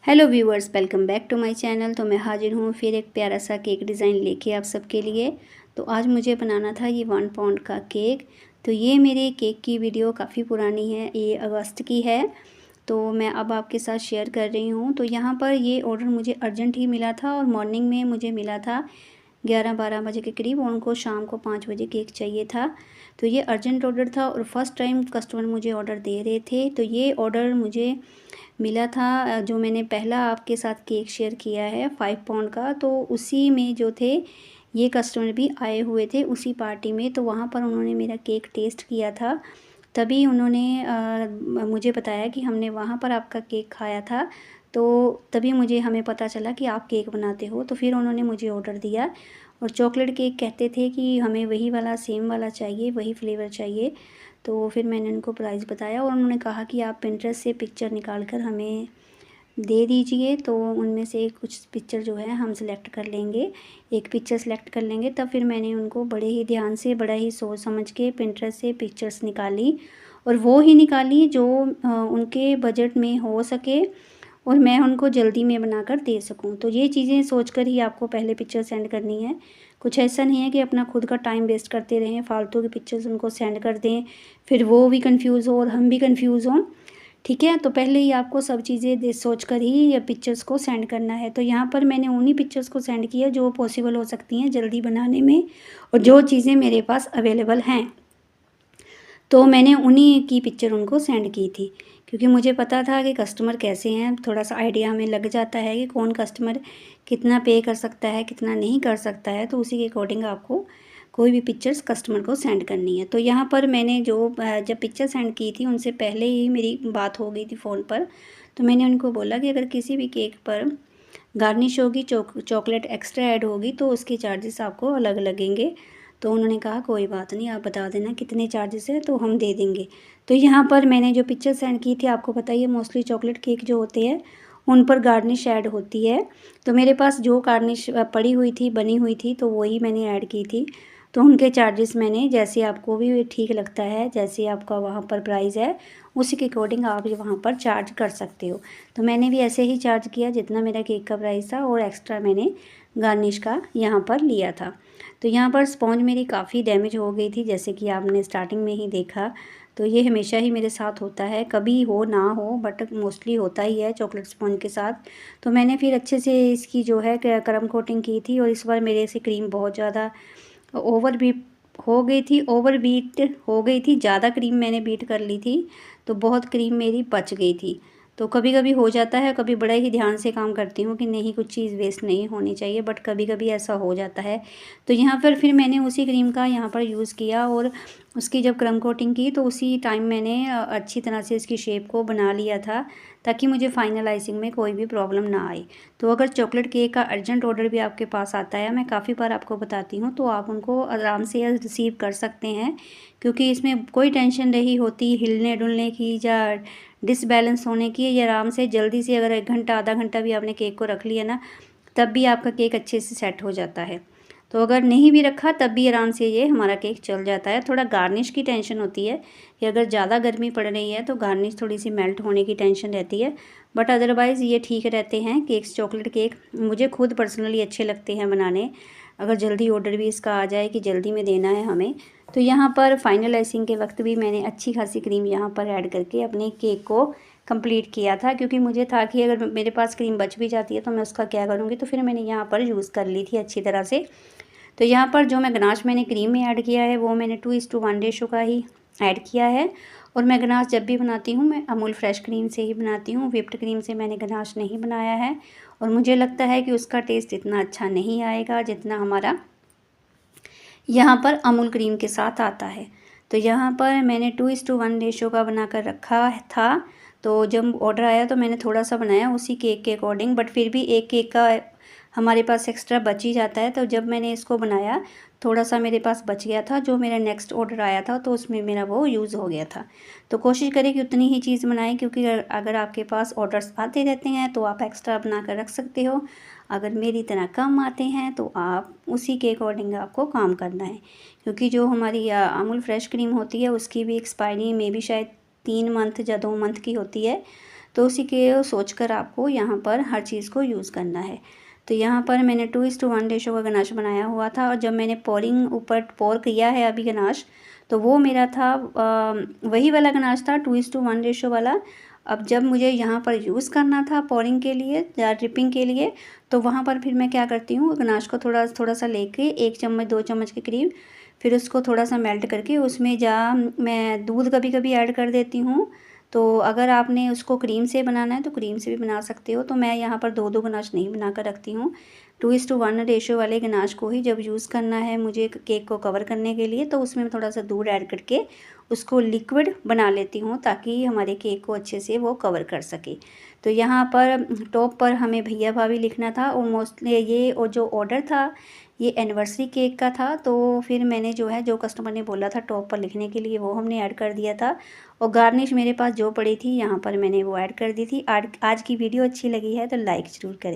Hello viewers, welcome back to my channel. तो मैं हाजिर हूँ फिर एक प्यारा सा केक डिज़ाइन लेके आप सबके लिए। तो आज मुझे बनाना था ये 1 पाउंड का केक। तो ये मेरे केक की वीडियो काफ़ी पुरानी है, ये अगस्त की है। तो मैं अब आपके साथ शेयर कर रही हूँ। तो यहाँ पर ये ऑर्डर मुझे अर्जेंट ही मिला था और मॉर्निंग में मुझे मिला था 11-12 बजे के करीब। उनको शाम को 5 बजे केक चाहिए था। तो ये अर्जेंट ऑर्डर था और फर्स्ट टाइम कस्टमर मुझे ऑर्डर दे रहे थे। तो ये ऑर्डर मुझे मिला था जो मैंने पहला आपके साथ केक शेयर किया है 5 पाउंड का। तो उसी में जो थे ये कस्टमर भी आए हुए थे उसी पार्टी में। तो वहाँ पर उन्होंने मेरा केक टेस्ट किया था, तभी उन्होंने मुझे बताया कि हमने वहाँ पर आपका केक खाया था। तो तभी हमें पता चला कि आप केक बनाते हो। तो फिर उन्होंने मुझे ऑर्डर दिया और चॉकलेट केक कहते थे कि हमें वही वाला सेम वाला चाहिए, वही फ्लेवर चाहिए। तो फिर मैंने उनको प्राइस बताया और उन्होंने कहा कि आप पिंटरेस्ट से पिक्चर निकाल कर हमें दे दीजिए। तो उनमें से कुछ पिक्चर जो है हम सिलेक्ट कर लेंगे, एक पिक्चर सेलेक्ट कर लेंगे। तब फिर मैंने उनको बड़े ही ध्यान से, बड़ा ही सोच समझ के पिंटरेस्ट से पिक्चर्स निकाली और वो ही निकाली जो उनके बजट में हो सके और मैं उनको जल्दी में बनाकर दे सकूं। तो ये चीज़ें सोचकर ही आपको पहले पिक्चर सेंड करनी है। कुछ ऐसा नहीं है कि अपना खुद का टाइम वेस्ट करते रहें, फालतू की पिक्चर्स उनको सेंड कर दें, फिर वो भी कंफ्यूज हो और हम भी कंफ्यूज हों। ठीक है, तो पहले ही आपको सब चीज़ें सोच कर ही ये पिक्चर्स को सेंड करना है। तो यहाँ पर मैंने उन्हीं पिक्चर्स को सेंड किया जो पॉसिबल हो सकती हैं जल्दी बनाने में और जो चीज़ें मेरे पास अवेलेबल हैं। तो मैंने उन्हीं की पिक्चर उनको सेंड की थी, क्योंकि मुझे पता था कि कस्टमर कैसे हैं। थोड़ा सा आइडिया हमें लग जाता है कि कौन कस्टमर कितना पे कर सकता है, कितना नहीं कर सकता है। तो उसी के अकॉर्डिंग आपको कोई भी पिक्चर्स कस्टमर को सेंड करनी है। तो यहाँ पर मैंने जब पिक्चर सेंड की थी उनसे पहले ही मेरी बात हो गई थी फ़ोन पर। तो मैंने उनको बोला कि अगर किसी भी केक पर गार्निश होगी, चॉकलेट एक्स्ट्रा ऐड होगी, तो उसके चार्जेस आपको अलग लगेंगे। तो उन्होंने कहा कोई बात नहीं, आप बता देना कितने चार्जेस है तो हम दे देंगे। तो यहाँ पर मैंने जो पिक्चर सेंड की थी, आपको पता ही है मोस्टली चॉकलेट केक जो होते हैं उन पर गार्निश ऐड होती है। तो मेरे पास जो गार्निश पड़ी हुई थी, बनी हुई थी, तो वही मैंने ऐड की थी। तो उनके चार्जेस मैंने, जैसे आपको भी ठीक लगता है, जैसे आपका वहाँ पर प्राइस है उसी के अकॉर्डिंग आप ये वहाँ पर चार्ज कर सकते हो। तो मैंने भी ऐसे ही चार्ज किया जितना मेरा केक का प्राइस था और एक्स्ट्रा मैंने गार्निश का यहाँ पर लिया था। तो यहाँ पर स्पॉन्ज मेरी काफ़ी डैमेज हो गई थी, जैसे कि आपने स्टार्टिंग में ही देखा। तो ये हमेशा ही मेरे साथ होता है, कभी हो ना हो बट मोस्टली होता ही है चॉकलेट स्पॉन्ज के साथ। तो मैंने फिर अच्छे से इसकी जो है क्रम कोटिंग की थी और इस बार मेरे से क्रीम बहुत ज़्यादा ओवर बीट हो गई थी, ज़्यादा क्रीम मैंने बीट कर ली थी। तो बहुत क्रीम मेरी बच गई थी। तो कभी कभी हो जाता है, कभी बड़ा ही ध्यान से काम करती हूँ कि नहीं, कुछ चीज़ वेस्ट नहीं होनी चाहिए, बट कभी कभी ऐसा हो जाता है। तो यहाँ पर फिर मैंने उसी क्रीम का यहाँ पर यूज़ किया और उसकी जब क्रम कोटिंग की तो उसी टाइम मैंने अच्छी तरह से इसकी शेप को बना लिया था, ताकि मुझे फाइनलाइजिंग में कोई भी प्रॉब्लम ना आए। तो अगर चॉकलेट केक का अर्जेंट ऑर्डर भी आपके पास आता है, मैं काफ़ी बार आपको बताती हूँ, तो आप उनको आराम से रिसीव कर सकते हैं, क्योंकि इसमें कोई टेंशन नहीं होती हिलने डुलने की या डिसबैलेंस होने की। ये आराम से जल्दी से, अगर 1 घंटा आधा घंटा भी आपने केक को रख लिया ना, तब भी आपका केक अच्छे से सेट हो जाता है। तो अगर नहीं भी रखा तब भी आराम से ये हमारा केक चल जाता है। थोड़ा गार्निश की टेंशन होती है कि अगर ज़्यादा गर्मी पड़ रही है तो गार्निश थोड़ी सी मेल्ट होने की टेंशन रहती है, बट अदरवाइज़ ये ठीक रहते हैं केक्स। चॉकलेट केक मुझे खुद पर्सनली अच्छे लगते हैं बनाने, अगर जल्दी ऑर्डर भी इसका आ जाए कि जल्दी में देना है हमें। तो यहाँ पर फाइनलाइजिंग के वक्त भी मैंने अच्छी खासी क्रीम यहाँ पर ऐड करके अपने केक को कंप्लीट किया था, क्योंकि मुझे था कि अगर मेरे पास क्रीम बच भी जाती है तो मैं उसका क्या करूँगी। तो फिर मैंने यहाँ पर यूज़ कर ली थी अच्छी तरह से। तो यहाँ पर जो मैं गनाश मैंने क्रीम में ऐड किया है वो मैंने 2:1 रेशो का ही ऐड किया है। और मैं गनाश जब भी बनाती हूँ मैं अमूल फ्रेश क्रीम से ही बनाती हूँ, व्हिप्ड क्रीम से मैंने गनाश नहीं बनाया है। और मुझे लगता है कि उसका टेस्ट इतना अच्छा नहीं आएगा जितना हमारा यहाँ पर अमूल क्रीम के साथ आता है। तो यहाँ पर मैंने 2:1 रेशो का बनाकर रखा था। तो जब ऑर्डर आया तो मैंने थोड़ा सा बनाया उसी केक के अकॉर्डिंग, बट फिर भी एक केक का हमारे पास एक्स्ट्रा बच ही जाता है। तो जब मैंने इसको बनाया थोड़ा सा मेरे पास बच गया था, जो मेरा नेक्स्ट ऑर्डर आया था तो उसमें मेरा वो यूज़ हो गया था। तो कोशिश करें कि उतनी ही चीज़ बनाएं, क्योंकि अगर आपके पास ऑर्डर्स आते रहते हैं तो आप एक्स्ट्रा बना कर रख सकते हो। अगर मेरी तरह कम आते हैं तो आप उसी के अकॉर्डिंग आपको काम करना है, क्योंकि जो हमारी अमूल फ्रेश क्रीम होती है उसकी भी एक्सपायरी में भी शायद 3 मंथ या 2 मंथ की होती है। तो उसी के सोचकर आपको यहाँ पर हर चीज़ को यूज़ करना है। तो यहाँ पर मैंने 2:1 रेशो का गनाश बनाया हुआ था, और जब मैंने पोरिंग ऊपर पोर किया है अभी गनाश, तो वो मेरा था वही वाला गनाश था 2:1 रेशो वाला। अब जब मुझे यहाँ पर यूज़ करना था पोरिंग के लिए या ड्रिपिंग के लिए, तो वहाँ पर फिर मैं क्या करती हूँ, गनाश को थोड़ा थोड़ा सा लेके 1 चम्मच 2 चम्मच के करीब, फिर उसको थोड़ा सा मेल्ट करके उसमें मैं दूध कभी कभी ऐड कर देती हूँ। तो अगर आपने उसको क्रीम से बनाना है तो क्रीम से भी बना सकते हो। तो मैं यहाँ पर 2-2 गनाश नहीं बना कर रखती हूँ, 2:1 रेशो वाले गनाश को ही जब यूज़ करना है मुझे केक को कवर करने के लिए, तो उसमें थोड़ा सा दूध ऐड करके उसको लिक्विड बना लेती हूँ, ताकि हमारे केक को अच्छे से वो कवर कर सके। तो यहाँ पर टॉप पर हमें भैया भाभी लिखना था, और मोस्टली ये और जो ऑर्डर था ये एनिवर्सरी केक का था, तो फिर मैंने जो है, जो कस्टमर ने बोला था टॉप पर लिखने के लिए, वो हमने ऐड कर दिया था। और गार्निश मेरे पास जो पड़ी थी यहाँ पर मैंने वो ऐड कर दी थी। आज की वीडियो अच्छी लगी है तो लाइक ज़रूर करें।